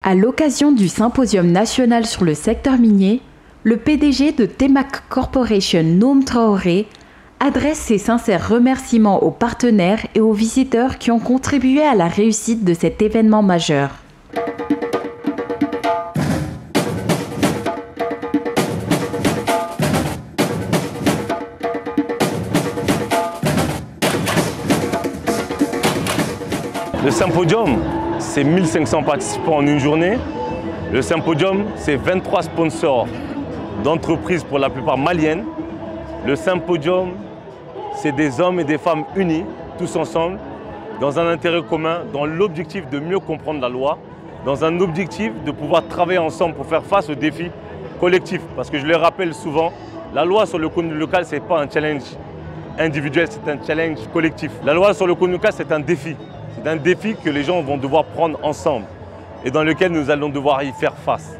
À l'occasion du symposium national sur le secteur minier, le PDG de Temac Corporation, Noam Traoré, adresse ses sincères remerciements aux partenaires et aux visiteurs qui ont contribué à la réussite de cet événement majeur. Le symposium, c'est 1500 participants en une journée. Le symposium, c'est 23 sponsors d'entreprises pour la plupart maliennes. Le symposium, c'est des hommes et des femmes unis, tous ensemble, dans un intérêt commun, dans l'objectif de mieux comprendre la loi, dans un objectif de pouvoir travailler ensemble pour faire face aux défis collectifs. Parce que je le rappelle souvent, la loi sur le contenu local, ce n'est pas un challenge individuel, c'est un challenge collectif. La loi sur le contenu local, c'est un défi. C'est un défi que les gens vont devoir prendre ensemble et dans lequel nous allons devoir y faire face.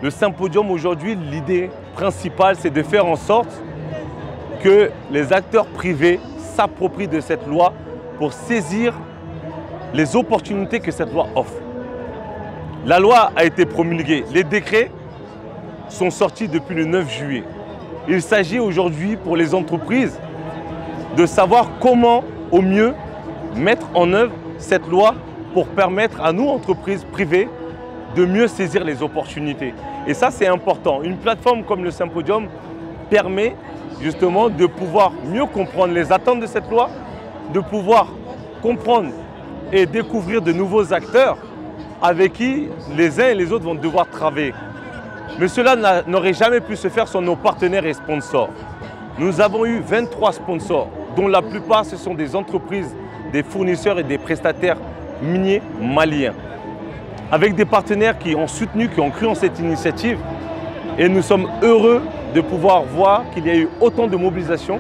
Le symposium aujourd'hui, l'idée principale, c'est de faire en sorte que les acteurs privés s'approprient de cette loi pour saisir les opportunités que cette loi offre. La loi a été promulguée, les décrets sont sortis depuis le 9 juillet. Il s'agit aujourd'hui pour les entreprises de savoir comment au mieux mettre en œuvre cette loi pour permettre à nous, entreprises privées, de mieux saisir les opportunités. Et ça, c'est important. Une plateforme comme le Symposium permet justement de pouvoir mieux comprendre les attentes de cette loi, de pouvoir comprendre et découvrir de nouveaux acteurs avec qui les uns et les autres vont devoir travailler. Mais cela n'aurait jamais pu se faire sans nos partenaires et sponsors. Nous avons eu 23 sponsors, dont la plupart ce sont des entreprises, des fournisseurs et des prestataires miniers maliens. Avec des partenaires qui ont soutenu, qui ont cru en cette initiative. Et nous sommes heureux de pouvoir voir qu'il y a eu autant de mobilisation,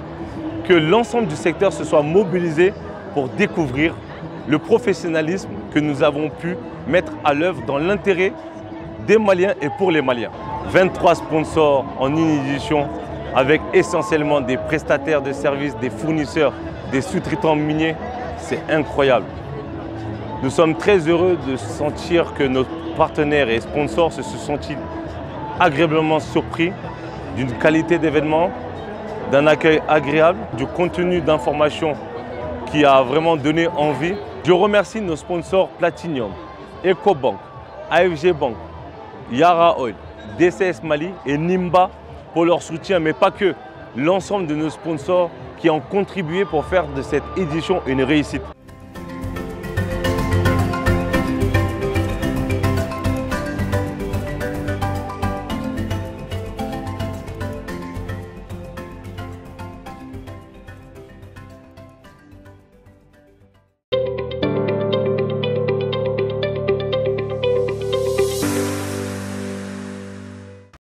que l'ensemble du secteur se soit mobilisé pour découvrir le professionnalisme que nous avons pu mettre à l'œuvre dans l'intérêt des Maliens et pour les Maliens. 23 sponsors en une édition avec essentiellement des prestataires de services, des fournisseurs, des sous-traitants miniers. C'est incroyable. Nous sommes très heureux de sentir que nos partenaires et sponsors se sont sentis agréablement surpris d'une qualité d'événement, d'un accueil agréable, du contenu d'information qui a vraiment donné envie. Je remercie nos sponsors Platinum, EcoBank, AFG Bank, Yara Oil, DCS Mali et Nimba pour leur soutien, mais pas que, l'ensemble de nos sponsors qui ont contribué pour faire de cette édition une réussite.